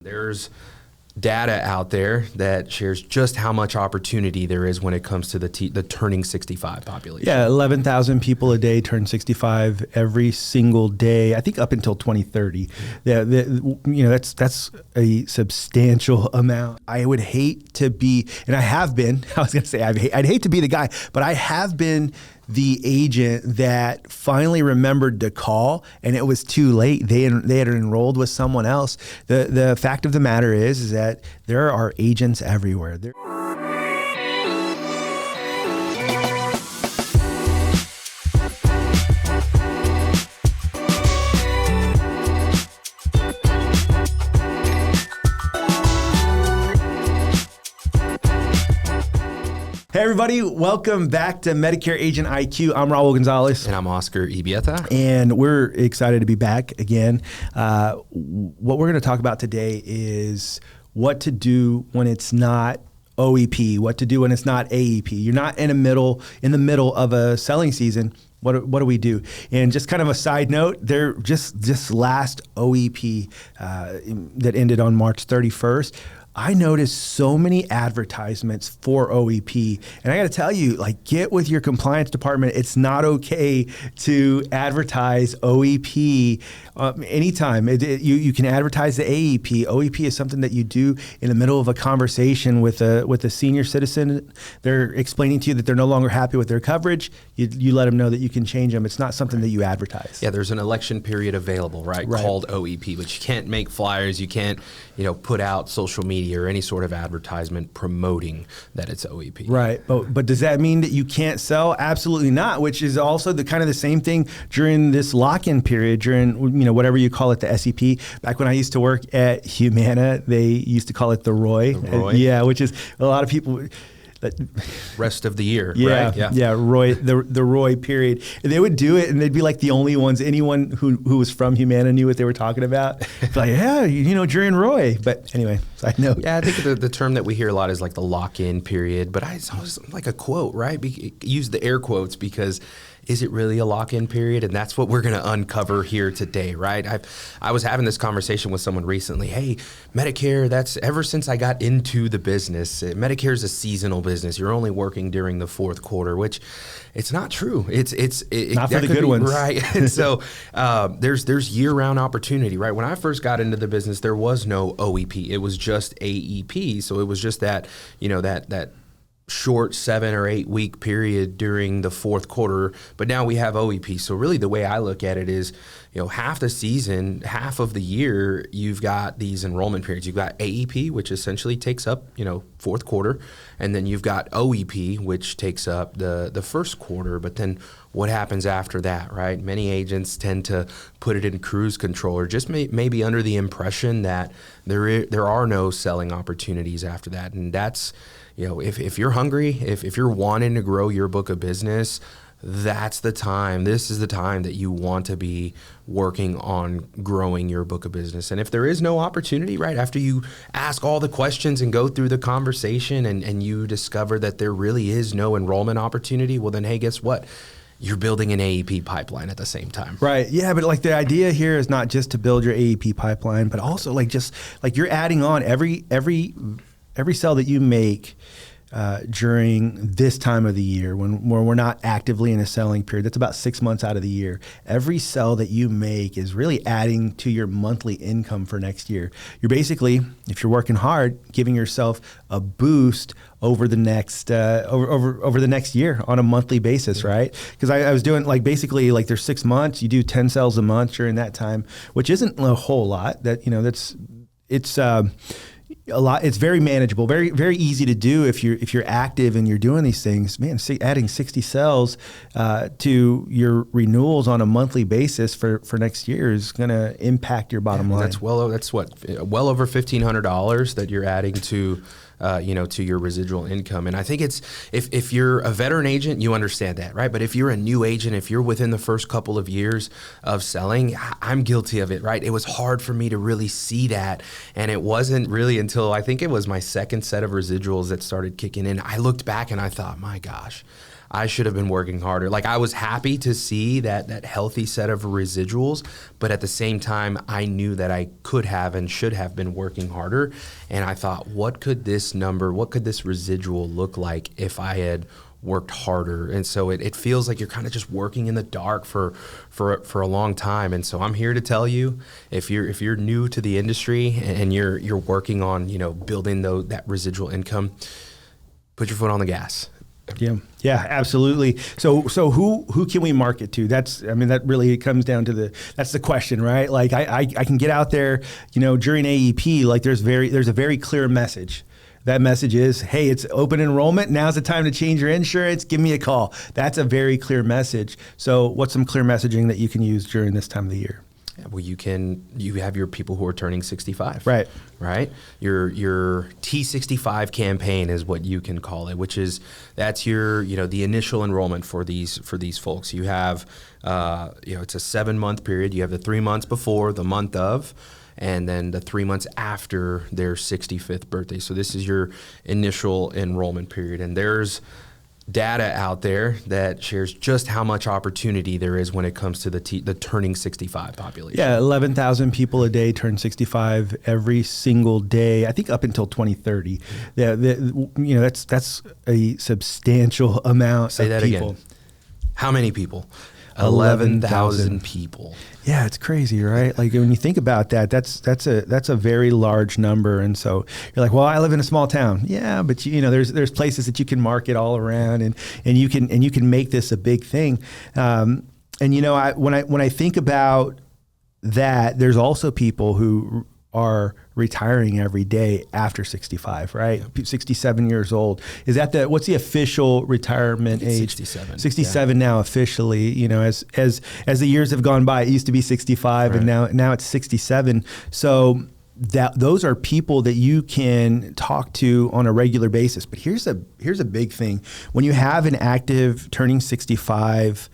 There's data out there that shares just how much opportunity there is when it comes to the turning 65 population. Yeah, 11,000 people a day turn 65 every single day. I think up until 2030. That's a substantial amount. I would hate to be, and I have been. I was going to say I'd hate to be the guy, but I have been the agent that finally remembered to call, and it was too late. They had enrolled with someone else. The fact of the matter is that there are agents everywhere. Hey everybody, welcome back to Medicare Agent IQ. I'm Raul Gonzalez. And I'm Oscar Ibieta. And we're excited to be back again. What we're going to talk about today is what to do when it's not OEP, what to do when it's not AEP. You're not in the middle of a selling season. What do we do? And just kind of a side note, there just last OEP that ended on March 31st, I noticed so many advertisements for OEP. And I got to tell you, get with your compliance department. It's not okay to advertise OEP anytime. You can advertise the AEP. OEP is something that you do in the middle of a conversation with a senior citizen. They're explaining to you that they're no longer happy with their coverage. You let them know that you can change them. It's not something that you advertise. Yeah, there's an election period available, right? Called OEP, but you can't make flyers. You can't, put out social media or any sort of advertisement promoting that it's OEP. Right, but does that mean that you can't sell? Absolutely not, which is also the same thing during this lock-in period, during whatever you call it, the SEP. Back when I used to work at Humana, they used to call it the ROI. Yeah, which is a lot of people... Rest of the year, yeah, right? Yeah, ROI, the ROI period. And they would do it, and they'd be like the only ones. Anyone who was from Humana knew what they were talking about. Like, yeah, during ROI. But anyway, side note. Yeah, I think the term that we hear a lot is like the lock-in period. But it's always like a quote, right? Use the air quotes because is it really a lock-in period? And that's what we're going to uncover here today, right? I was having this conversation with someone recently. Hey, Medicare, that's ever since I got into the business, Medicare is a seasonal business. You're only working during the fourth quarter, which it's not true. It's not for the good ones. Right. And so there's year-round opportunity, right? When I first got into the business, there was no OEP. It was just AEP. So it was just that, that short 7 or 8 week period during the fourth quarter, but now we have OEP. So really the way I look at it is, half the season, half of the year, you've got these enrollment periods. You've got AEP, which essentially takes up, fourth quarter, and then you've got OEP, which takes up the first quarter. But then what happens after that, right? Many agents tend to put it in cruise control or just maybe under the impression that there are no selling opportunities after that. And that's, if you're hungry, if you're wanting to grow your book of business, that's the time. This is the time that you want to be working on growing your book of business. And if there is no opportunity, right, after you ask all the questions and go through the conversation and you discover that there really is no enrollment opportunity, well then, hey, guess what? You're building an AEP pipeline at the same time. Right. Yeah. But the idea here is not just to build your AEP pipeline, but also you're adding on every sell that you make during this time of the year when we're not actively in a selling period. That's about 6 months out of the year. Every sell that you make is really adding to your monthly income for next year. You're basically, if you're working hard, giving yourself a boost over the next over the next year on a monthly basis, right? Because I was doing there's 6 months, you do 10 sales a month during that time, which isn't a whole lot. It's a lot. It's very manageable, very, very easy to do if you're active and you're doing these things. Man, adding 60 cells to your renewals on a monthly basis for next year is going to impact your bottom line. That's well over $1,500 that you're adding to to your residual income. And I think it's, if you're a veteran agent, you understand that, right? But if you're a new agent, if you're within the first couple of years of selling, I'm guilty of it, right? It was hard for me to really see that. And it wasn't really until I think it was my second set of residuals that started kicking in. I looked back and I thought, my gosh, I should have been working harder. Like I was happy to see that healthy set of residuals, but at the same time, I knew that I could have and should have been working harder. And I thought, what could this residual look like if I had worked harder? And so it feels like you're kind of just working in the dark for a long time. And so I'm here to tell you, if you're new to the industry and you're working on, building that residual income, put your foot on the gas. Yeah, absolutely. So who can we market to? That really comes down to that's the question, right? Like I can get out there, during AEP, like there's a very clear message. That message is, hey, it's open enrollment. Now's the time to change your insurance. Give me a call. That's a very clear message. So what's some clear messaging that you can use during this time of the year? Well, you have your people who are turning 65. Right. Your T65 campaign is what you can call it, that's your, the initial enrollment for these folks. You have, it's a 7-month period. You have the 3 months before, the month of, and then the 3 months after their 65th birthday. So this is your initial enrollment period. And there's data out there that shares just how much opportunity there is when it comes to the turning 65 population. Yeah, 11,000 people a day turn 65 every single day. I think up until 2030. That's a substantial amount. Say that people. Again. How many people? 11,000 people. Yeah, it's crazy, right? Like when you think about that, that's a very large number. And so you're like, well, I live in a small town. Yeah, but there's places that you can market all around, and you can make this a big thing. When I think about that, there's also people who are retiring every day after 65, right? Yeah. 67 years old. Is that what's the official retirement age? 67. 67 now officially, as the years have gone by, it used to be 65 right. And now it's 67. So those are people that you can talk to on a regular basis. But here's a big thing. When you have an active turning 65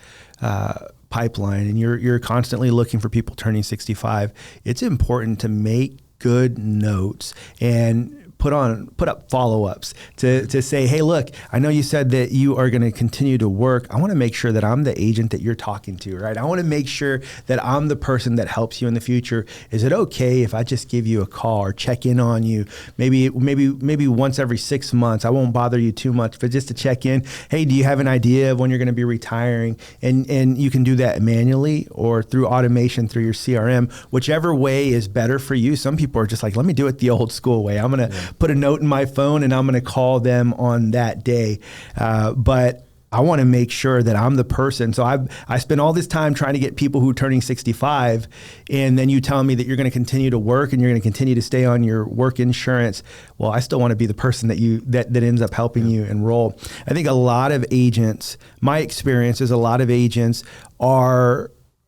pipeline and you're constantly looking for people turning 65, it's important to make good notes and put up follow-ups to say, hey, look, I know you said that you are going to continue to work. I want to make sure that I'm the agent that you're talking to, right? I want to make sure that I'm the person that helps you in the future. Is it okay if I just give you a call or check in on you? Maybe once every 6 months. I won't bother you too much, but just to check in. Hey, do you have an idea of when you're going to be retiring? And you can do that manually or through automation through your CRM, whichever way is better for you. Some people are just like, let me do it the old school way. I'm going to put a note in my phone and I'm going to call them on that day. But I want to make sure that I'm the person. So I spend all this time trying to get people who are turning 65, and then you tell me that you're going to continue to work and you're going to continue to stay on your work insurance. Well, I still want to be the person that ends up helping you enroll. I think a lot of agents, my experience is a lot of agents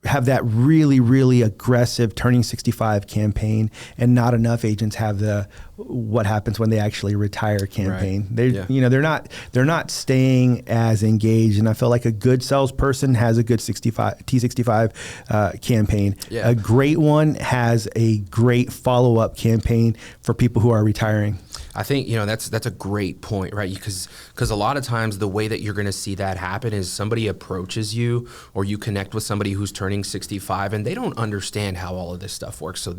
have that really, really aggressive turning 65 campaign, and not enough agents have the what happens when they actually retire campaign. Right. They're not staying as engaged, and I feel like a good salesperson has a good T65 campain. Yeah. A great one has a great follow-up campaign for people who are retiring. I think that's a great point, right? Because a lot of times the way that you're going to see that happen is somebody approaches you or you connect with somebody who's turning 65 and they don't understand how all of this stuff works. So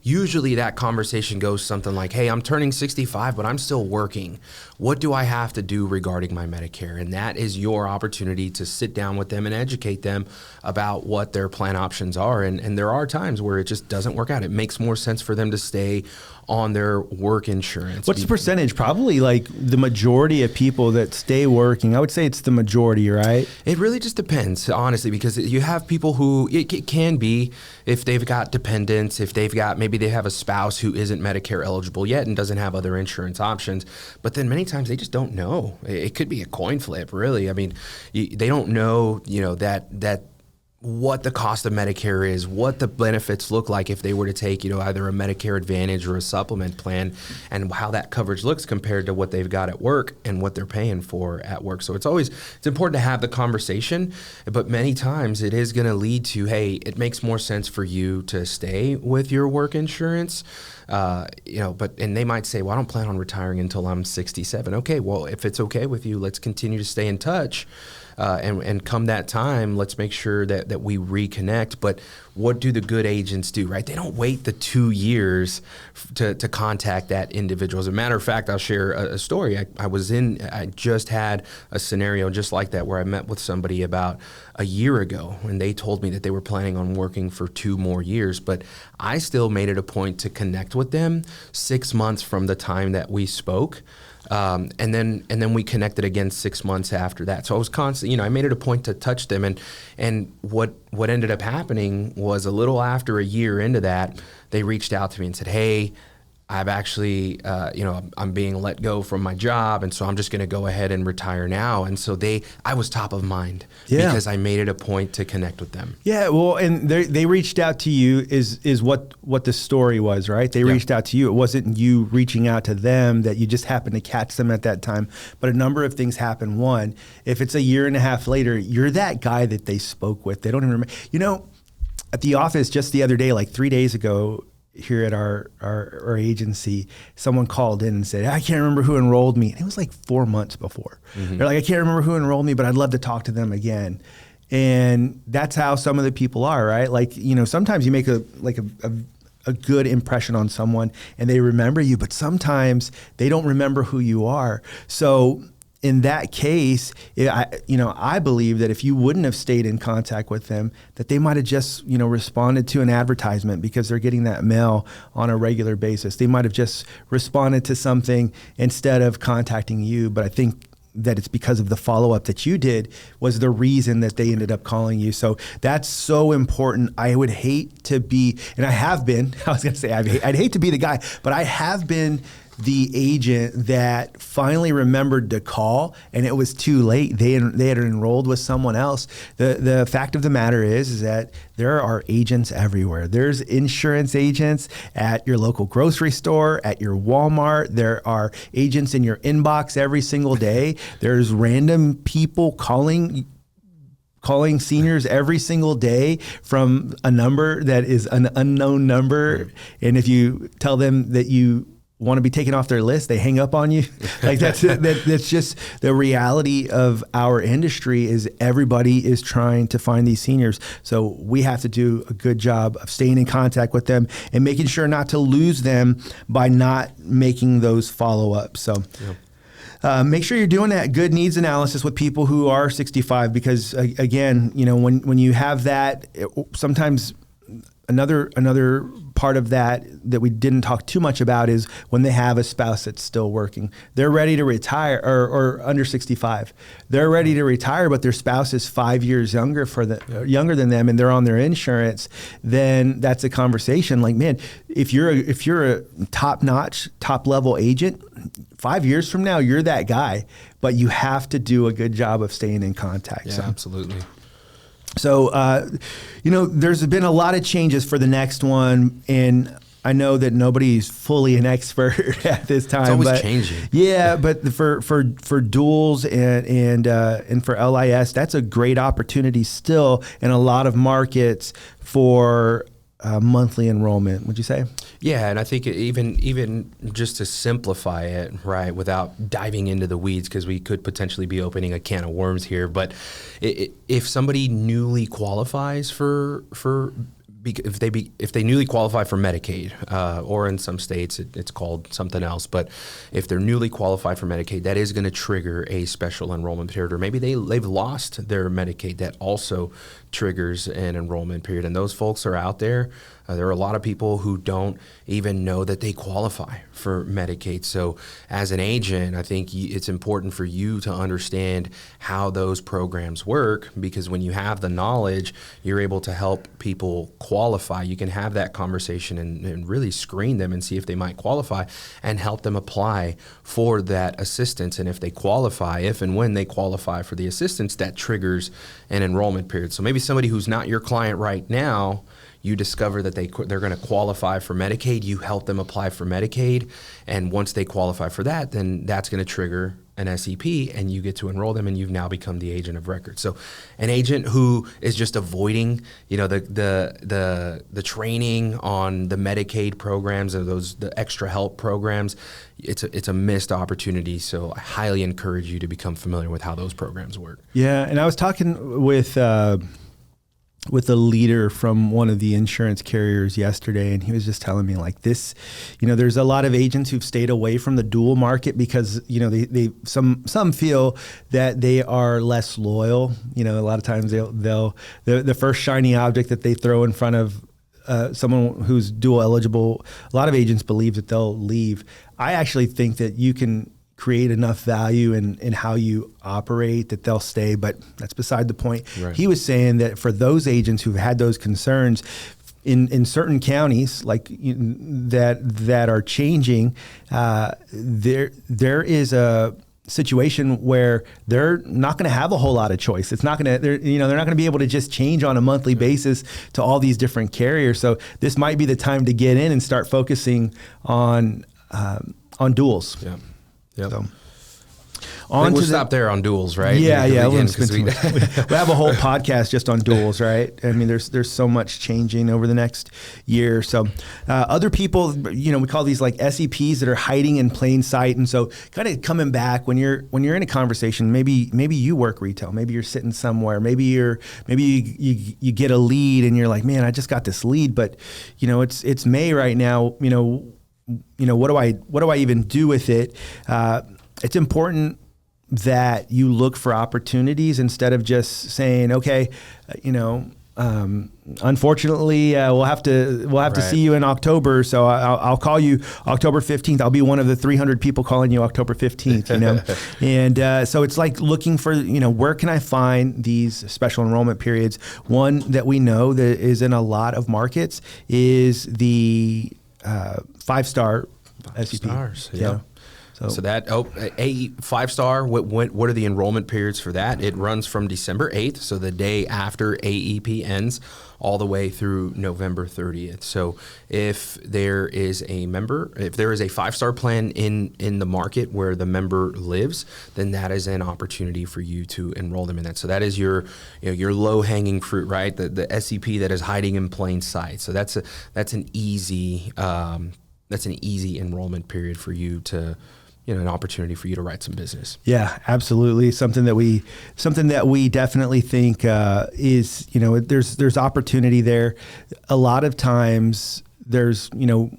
usually that conversation goes something like, hey, I'm turning 65, but I'm still working. What do I have to do regarding my Medicare? And that is your opportunity to sit down with them and educate them about what their plan options are. And there are times where it just doesn't work out. It makes more sense for them to stay on their work insurance. What's the percentage? Probably like the majority of people that stay working. I would say it's the majority, right? It really just depends, honestly, because you have people who it can be if they've got dependents, if maybe they have a spouse who isn't Medicare eligible yet and doesn't have other insurance options. But then many times they just don't know. It could be a coin flip, really. I mean, they don't know, that what the cost of Medicare is, what the benefits look like if they were to take, either a Medicare Advantage or a supplement plan, and how that coverage looks compared to what they've got at work and what they're paying for at work. So it's important to have the conversation, but many times it is going to lead to, hey, it makes more sense for you to stay with your work insurance. and they might say, well, I don't plan on retiring until I'm 67. Okay, well, if it's okay with you, let's continue to stay in touch. And come that time, let's make sure that we reconnect. But what do the good agents do, right? They don't wait the 2 years to contact that individual. As a matter of fact, I'll share a story. I just had a scenario just like that where I met with somebody about a year ago, and they told me that they were planning on working for 2 more years. But I still made it a point to connect with them 6 months from the time that we spoke. And then we connected again 6 months after that. So I was constantly, I made it a point to touch them. And what ended up happening was a little after a year into that, they reached out to me and said, hey, I've actually, I'm being let go from my job, and so I'm just going to go ahead and retire now. And so I was top of mind because I made it a point to connect with them. Yeah, well, and they reached out to you is what the story was, right? They reached out to you. It wasn't you reaching out to them that you just happened to catch them at that time. But a number of things happen. One, if it's a year and a half later, you're that guy that they spoke with. They don't even remember. At the office just the other day, like 3 days ago, here at our agency, someone called in and said, I can't remember who enrolled me. And it was like 4 months before. Mm-hmm. They're like, I can't remember who enrolled me, but I'd love to talk to them again. And that's how some of the people are, right? Like, sometimes you make a good impression on someone and they remember you, but sometimes they don't remember who you are. So in that case, I believe that if you wouldn't have stayed in contact with them, that they might have just, responded to an advertisement because they're getting that mail on a regular basis. They might have just responded to something instead of contacting you. But I think that it's because of the follow-up that you did was the reason that they ended up calling you. So that's so important. I would hate to be, and I have been, I was going to say, I'd hate to be the guy, but I have been the agent that finally remembered to call and it was too late. They had enrolled with someone else. The fact of the matter is that there are agents everywhere. There's insurance agents at your local grocery store, at your Walmart. There are agents in your inbox every single day. There's random people calling seniors every single day from a number that is an unknown number. And if you tell them that you want to be taken off their list, they hang up on you. Like that's just the reality of our industry is everybody is trying to find these seniors. So we have to do a good job of staying in contact with them and making sure not to lose them by not making those follow-ups. So make sure you're doing that good needs analysis with people who are 65, because again, when you have that, sometimes another part of that we didn't talk too much about is when they have a spouse that's still working. They're ready to retire, or under 65. They're ready to retire, but their spouse is 5 years younger than them, and they're on their insurance. Then that's a conversation. Like, man, if you're a top-notch, top-level agent, 5 years from now, you're that guy. But you have to do a good job of staying in contact. Yeah, absolutely. So, there's been a lot of changes for the next one, and I know that nobody's fully an expert at this time. It's always changing. Yeah, but for duals and for LIS, that's a great opportunity still in a lot of markets for monthly enrollment. Would you say? Yeah, and I think even just to simplify it, right, without diving into the weeds, because we could potentially be opening a can of worms here. But if somebody newly qualifies if they newly qualify for Medicaid, or in some states it's called something else, but if they're newly qualified for Medicaid, that is going to trigger a special enrollment period. Or maybe they've lost their Medicaid, that also triggers an enrollment period. And those folks are out there. There are a lot of people who don't even know that they qualify for Medicaid. So as an agent, I think it's important for you to understand how those programs work, because when you have the knowledge, you're able to help people qualify. You can have that conversation and really screen them and see if they might qualify and help them apply for that assistance. And if they qualify, if and when they qualify for the assistance, that triggers an enrollment period. So maybe somebody who's not your client right now, you discover that they're going to qualify for Medicaid, you help them apply for Medicaid, and once they qualify for that, then that's going to trigger an SEP, and you get to enroll them, and you've now become the agent of record. So an agent who is just avoiding, the training on the Medicaid programs or the extra help programs, it's a missed opportunity. So I highly encourage you to become familiar with how those programs work. Yeah, and I was talking with a leader from one of the insurance carriers yesterday, and he was just telling me like this, there's a lot of agents who've stayed away from the dual market because, some feel that they are less loyal. A lot of times they'll the first shiny object that they throw in front of someone who's dual eligible, a lot of agents believe that they'll leave. I actually think that you can create enough value in how you operate that they'll stay, but that's beside the point. Right. He was saying that for those agents who've had those concerns in certain counties like that are changing, there is a situation where they're not going to have a whole lot of choice. It's not going to, they're not going to be able to just change on a monthly basis to all these different carriers. So this might be the time to get in and start focusing on duals. Yeah. Yep. So, we'll stop there on duals, right? Yeah. We have a whole podcast just on duals, right? I mean, there's so much changing over the next year. So other people, we call these like SEPs that are hiding in plain sight. And so kind of coming back when you're in a conversation, maybe you work retail, maybe you're sitting somewhere, maybe you get a lead and you're like, man, I just got this lead, but it's May right now. What do I even do with it? It's important that you look for opportunities instead of just saying, okay, unfortunately, we'll have to see you in October. So I'll call you October 15th. I'll be one of the 300 people calling you October 15th, And so it's like looking for, where can I find these special enrollment periods? One that we know that is in a lot of markets is the 5-star SEP. Stars, yeah. So that a 5-star. What are the enrollment periods for that? It runs from December 8th, so the day after AEP ends, all the way through November 30th. So if there is a 5-star plan in the market where the member lives, then that is an opportunity for you to enroll them in that. So that is your low hanging fruit, right? The SEP that is hiding in plain sight. So that's an easy enrollment period for you to, an opportunity for you to write some business. Yeah, absolutely. Something that we definitely think is, there's opportunity there. A lot of times there's, you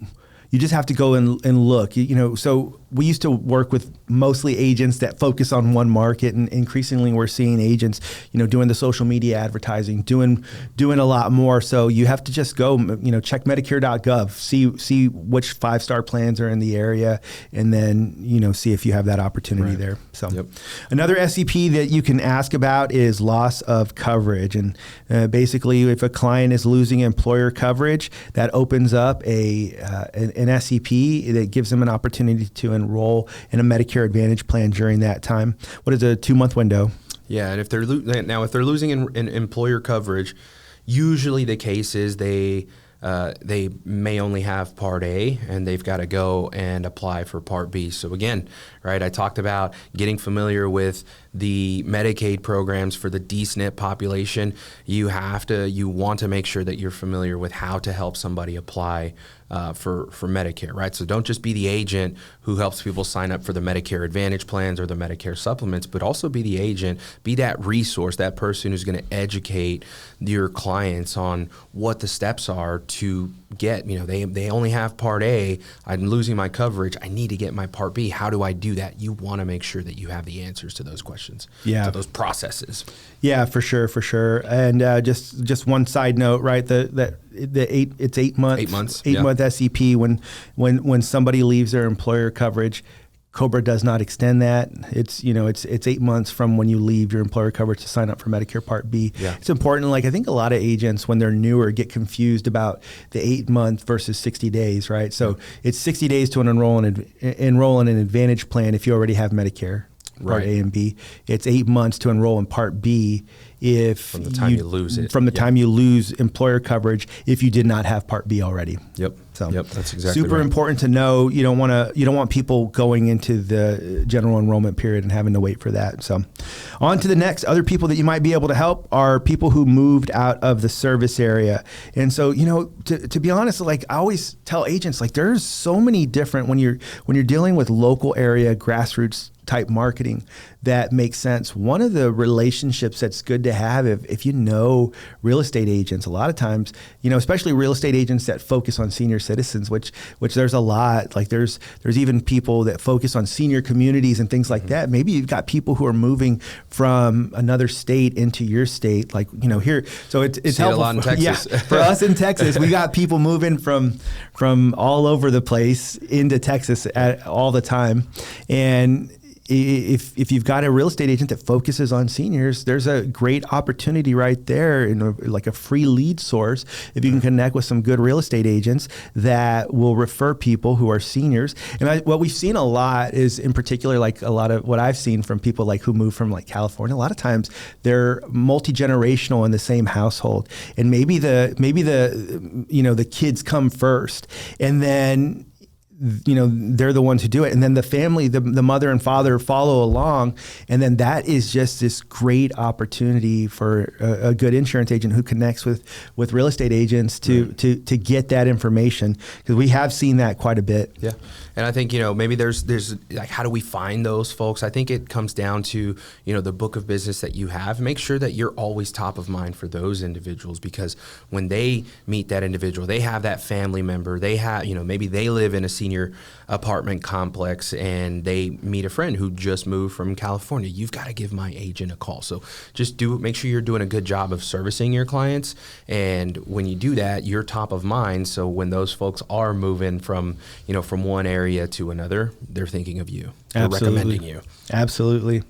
just have to go and look, so we used to work with mostly agents that focus on one market, and increasingly we're seeing agents, doing the social media advertising, doing a lot more. So you have to just go, check Medicare.gov, see which 5-star plans are in the area, and then, see if you have that opportunity there. So Another SEP that you can ask about is loss of coverage. And basically, if a client is losing employer coverage, that opens up an SEP that gives them an opportunity to enroll in a Medicare Advantage plan during that time. What is a 2-month window? Yeah, and if they're losing in employer coverage, usually the case is they may only have Part A, and they've got to go and apply for Part B. So again, right, I talked about getting familiar with the Medicaid programs for the D-SNP population. You want to make sure that you're familiar with how to help somebody apply for Medicare, right? So don't just be the agent who helps people sign up for the Medicare Advantage plans or the Medicare supplements, but also be the agent, be that resource, that person who's going to educate your clients on what the steps are to get, they only have Part A, I'm losing my coverage, I need to get my Part B. How do I do that? You want to make sure that you have the answers to those questions, to those processes. Yeah, for sure. And just one side note, right? It's 8 months. 8 months. 8 month SEP when somebody leaves their employer coverage. COBRA does not extend that. It's 8 months from when you leave your employer coverage to sign up for Medicare Part B. Yeah. It's important. Like I think a lot of agents when they're newer get confused about the 8 month versus 60 days, right? So it's 60 days to enroll in an Advantage plan if you already have Medicare. Part A and B. It's 8 months to enroll in Part B from the time you lose it. From the time you lose employer coverage if you did not have Part B already. Yep. So that's exactly super right. important to know. You don't want people going into the general enrollment period and having to wait for that. So on to the next. Other people that you might be able to help are people who moved out of the service area. And so, to be honest, like I always tell agents, like there's so many different when you're dealing with local area grassroots type marketing that makes sense. One of the relationships that's good to have if you know real estate agents, a lot of times, especially real estate agents that focus on senior citizens, which there's a lot. Like there's even people that focus on senior communities and things like that. Maybe you've got people who are moving from another state into your state, like here. So it's helpful. A lot in Texas. Yeah, for us in Texas, we got people moving from all over the place into Texas all the time, and if you've got a real estate agent that focuses on seniors, there's a great opportunity right there like a free lead source. If you can connect with some good real estate agents that will refer people who are seniors. And what we've seen a lot is in particular, like a lot of what I've seen from people like who move from like California, a lot of times they're multi-generational in the same household. And maybe the kids come first, and then they're the ones who do it. And then the family, the mother and father follow along. And then that is just this great opportunity for a good insurance agent who connects with real estate agents to get that information. Because we have seen that quite a bit. Yeah. And I think, maybe there's like, how do we find those folks? I think it comes down to, the book of business that you have. Make sure that you're always top of mind for those individuals, because when they meet that individual, they have that family member, they have, maybe they live in a senior apartment complex and they meet a friend who just moved from California. You've got to give my agent a call. So just make sure you're doing a good job of servicing your clients. And when you do that, you're top of mind. So when those folks are moving from one area to another, they're thinking of you. They're recommending you. Absolutely.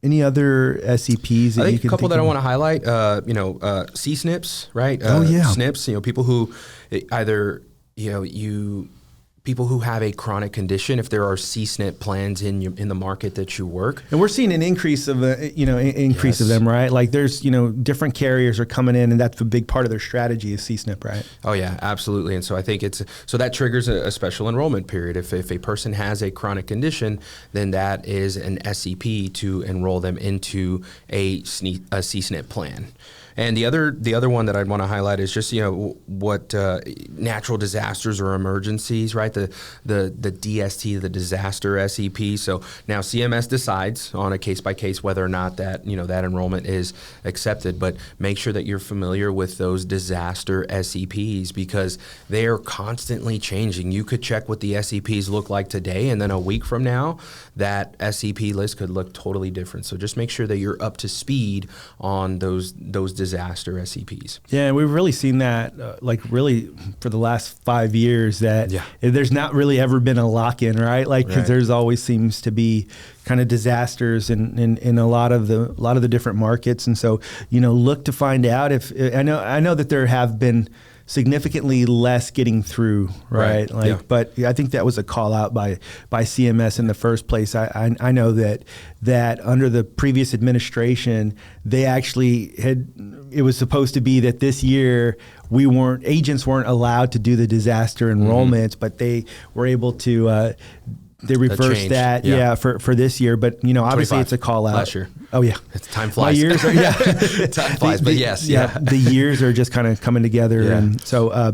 Any other SEPs that I think you can a couple think that of? I want to highlight, CSNPs, right? Yeah. SNPs, people who either, people who have a chronic condition, if there are CSNP plans in the market that you work. And we're seeing an increase of Yes. of them, right? Like there's, different carriers are coming in, and that's a big part of their strategy is CSNP, right? Oh yeah, absolutely. And so I think so that triggers a special enrollment period. If a person has a chronic condition, then that is an SEP to enroll them into a CSNP plan. And the other one that I'd want to highlight is just what natural disasters or emergencies, right? The DST, the disaster SEP. So now CMS decides on a case by case whether or not that that enrollment is accepted. But make sure that you're familiar with those disaster SEPs, because they are constantly changing. You could check what the SEPs look like today, and then a week from now, that SEP list could look totally different. So just make sure that you're up to speed on those disaster SEPs. Yeah, and we've really seen that really for the last 5 years that there's not really ever been a lock-in, right? Because there's always seems to be kind of disasters in a lot of the different markets. And so, look to find out if I know that there have been significantly less getting through, right? But I think that was a call out by CMS in the first place. I know that under the previous administration, they actually it was supposed to be that this year agents weren't allowed to do the disaster enrollments, but they were able to they reversed that for this year, but obviously it's a call out. Last year. Oh yeah. Time flies. My years are, time flies, but yes. The years are just kind of coming together. Yeah. And so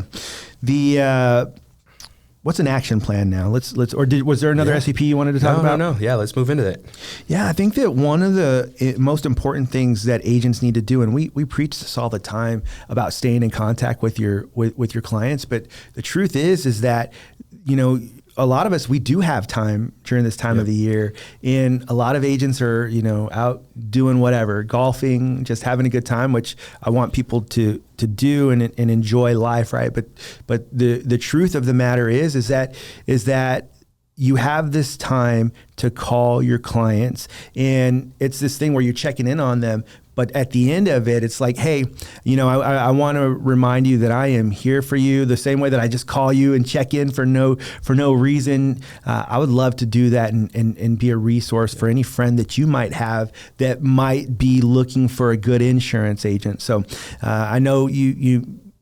what's an action plan now? Was there another SEP you wanted to talk about? No. Yeah, let's move into that. Yeah, I think that one of the most important things that agents need to do, and we preach this all the time about staying in contact with your clients, but the truth is that, a lot of us, we do have time during this time of the year, and a lot of agents are, out doing whatever, golfing, just having a good time, which I want people to do and enjoy life, right? But the truth of the matter is that you have this time to call your clients, and it's this thing where you're checking in on them, But at the end of it, it's like, hey, I want to remind you that I am here for you the same way that I just call you and check in for no reason. I would love to do that and be a resource for any friend that you might have that might be looking for a good insurance agent. So I know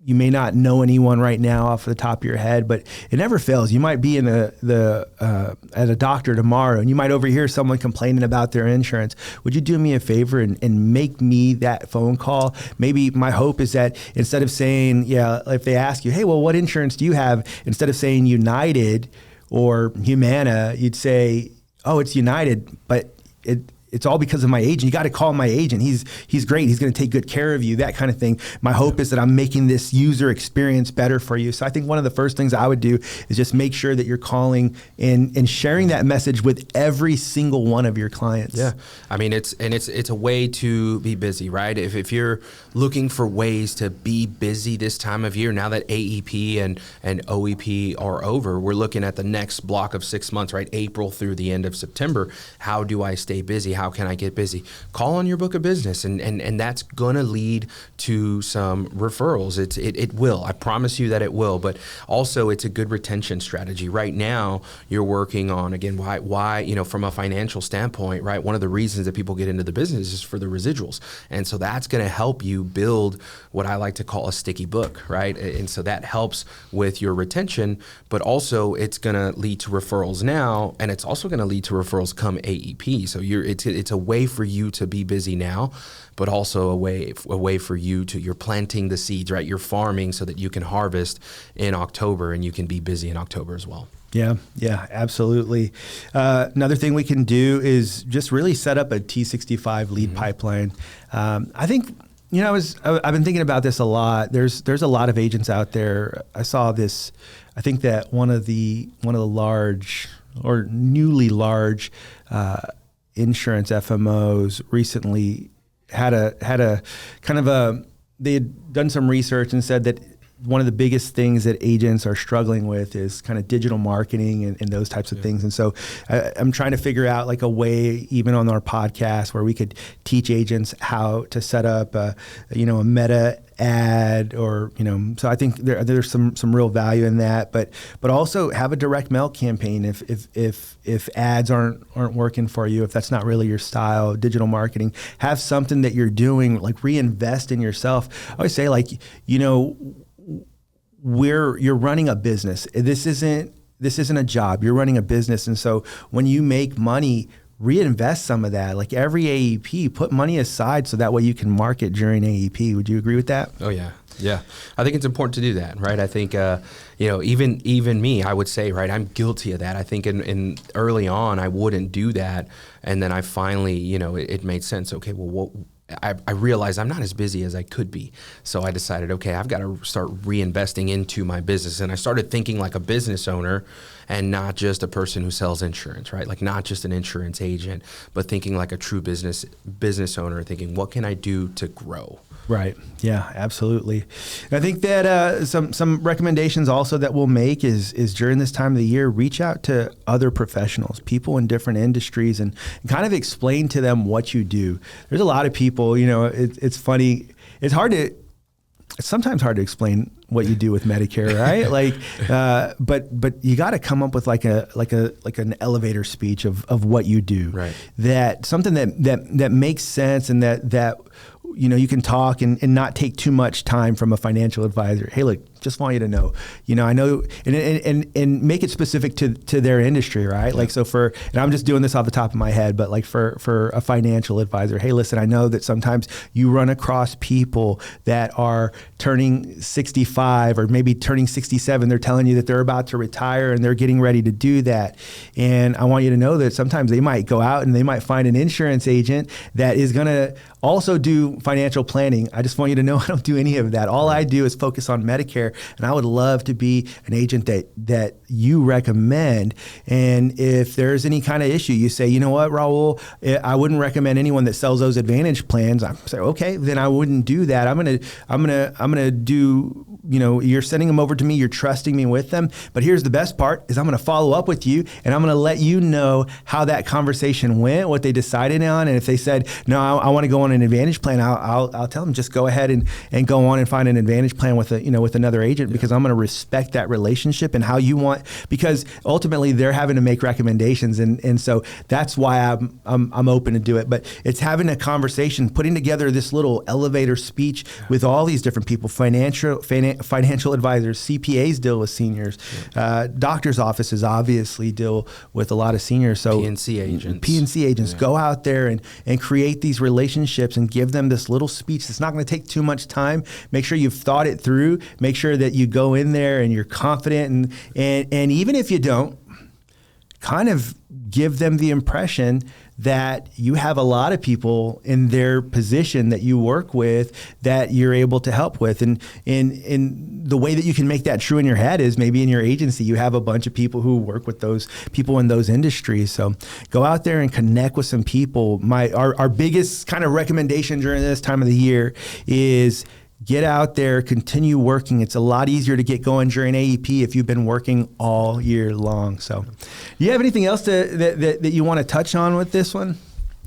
you may not know anyone right now off the top of your head, but it never fails. You might be in at a doctor tomorrow, and you might overhear someone complaining about their insurance. Would you do me a favor and make me that phone call? Maybe my hope is that instead of saying, if they ask you, hey, well, what insurance do you have? Instead of saying United or Humana, you'd say, oh, it's United, but it's all because of my agent. You got to call my agent. He's great. He's going to take good care of you, that kind of thing. My hope is that I'm making this user experience better for you. So I think one of the first things I would do is just make sure that you're calling and sharing that message with every single one of your clients. Yeah. I mean, it's a way to be busy, right? If you're looking for ways to be busy this time of year, now that AEP and OEP are over, we're looking at the next block of 6 months, right? April through the end of September. How do I stay busy? How can I get busy? Call on your book of business, and that's going to lead to some referrals. It will. I promise you that it will. But also, it's a good retention strategy. Right now, you're working on, again, why from a financial standpoint, right? One of the reasons that people get into the business is for the residuals, and so that's going to help you build what I like to call a sticky book, right? And so that helps with your retention, but also it's going to lead to referrals now, and it's also going to lead to referrals come AEP. So it's a way for you to be busy now, but also a way for you you're planting the seeds, right? You're farming so that you can harvest in October, and you can be busy in October as well. Yeah, absolutely. Another thing we can do is just really set up a T65 lead pipeline. I think, I've been thinking about this a lot. There's a lot of agents out there. I saw this. I think that one of the large or newly large insurance FMOs recently had a kind of they had done some research and said that one of the biggest things that agents are struggling with is kind of digital marketing and those types of things. And so I'm trying to figure out like a way, even on our podcast, where we could teach agents how to set up a meta ad, or so I think there's some real value in that, but also have a direct mail campaign if ads aren't working for you, if that's not really your style. Digital marketing, have something that you're doing, like reinvest in yourself. I always say, like, you're running a business. This isn't a job. You're running a business, and so when you make money, reinvest some of that. Like every AEP, put money aside so that way you can market during AEP. Would you agree with that? Oh yeah. I think it's important to do that, right? I think even me, I would say, right, I'm guilty of that. I think in early on I wouldn't do that, and then I finally, it made sense. Okay, well, I realized I'm not as busy as I could be. So I decided, okay, I've got to start reinvesting into my business. And I started thinking like a business owner and not just a person who sells insurance, right? Like not just an insurance agent, but thinking like a true business owner, thinking, what can I do to grow? Right. Yeah, absolutely. And I think that some recommendations also that we'll make is during this time of the year, reach out to other professionals, people in different industries, and kind of explain to them what you do. There's a lot of people, it's funny. It's sometimes hard to explain what you do with Medicare, right? Like, but you got to come up with like an elevator speech of what you do, right? That something that makes sense, and that you can talk and not take too much time from a financial advisor. Hey, look, just want you to know, I know, and make it specific to their industry, right? Like, so and I'm just doing this off the top of my head, but like for a financial advisor, hey, listen, I know that sometimes you run across people that are turning 65 or maybe turning 67. They're telling you that they're about to retire and they're getting ready to do that. And I want you to know that sometimes they might go out and they might find an insurance agent that is going to also do financial planning. I just want you to know I don't do any of that. All I do is focus on Medicare, and I would love to be an agent that you recommend. And if there's any kind of issue, you say, you know what, Raul, I wouldn't recommend anyone that sells those Advantage plans. I say, okay, then I wouldn't do that. I'm gonna do you're sending them over to me, you're trusting me with them. But here's the best part is I'm going to follow up with you and I'm going to let you know how that conversation went, what they decided on. And if they said, no, I want to go on an Advantage plan, I'll tell them just go ahead and go on and find an Advantage plan with with another agent, because I'm going to respect that relationship and how you want, because ultimately they're having to make recommendations. And so that's why I'm open to do it. But it's having a conversation, putting together this little elevator speech with all these different people, financial advisors, CPAs deal with seniors, doctors' offices obviously deal with a lot of seniors. So PNC agents go out there and create these relationships and give them this little speech that's not going to take too much time. Make sure you've thought it through. Make sure that you go in there and you're confident, and even if you don't, kind of give them the impression that you have a lot of people in their position that you work with that you're able to help with. And the way that you can make that true in your head is maybe in your agency, you have a bunch of people who work with those people in those industries. So go out there and connect with some people. Our biggest kind of recommendation during this time of the year is get out there, continue working. It's a lot easier to get going during AEP if you've been working all year long. So do you have anything else that you want to touch on with this one?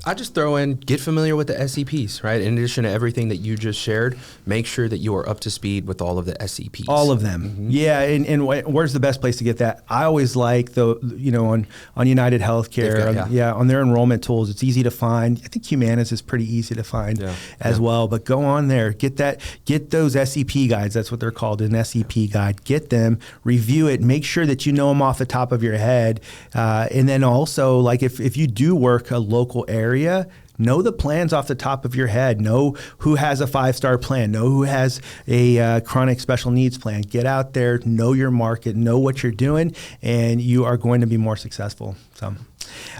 I just throw in, get familiar with the SEPs, right? In addition to everything that you just shared, make sure that you are up to speed with all of the SEPs. All of them. Mm-hmm. Yeah. And where's the best place to get that? I always like on United Healthcare, on their enrollment tools. It's easy to find. I think Humana's is pretty easy to find as well, but go on there, get those SEP guides. That's what they're called, an SEP guide. Get them, review it, make sure that you know them off the top of your head. And then also, like if you do work a local area, know the plans off the top of your head. Know who has a 5-star plan. Know who has a chronic special needs plan. Get out there, know your market, know what you're doing, and you are going to be more successful. So,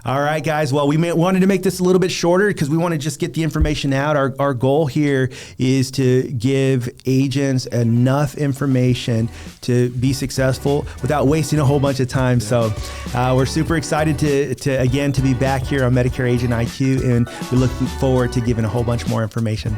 all right, guys. Well, we wanted to make this a little bit shorter because we want to just get the information out. Our goal here is to give agents enough information to be successful without wasting a whole bunch of time. So we're super excited to be back here on Medicare Agent IQ, and we look forward to giving a whole bunch more information.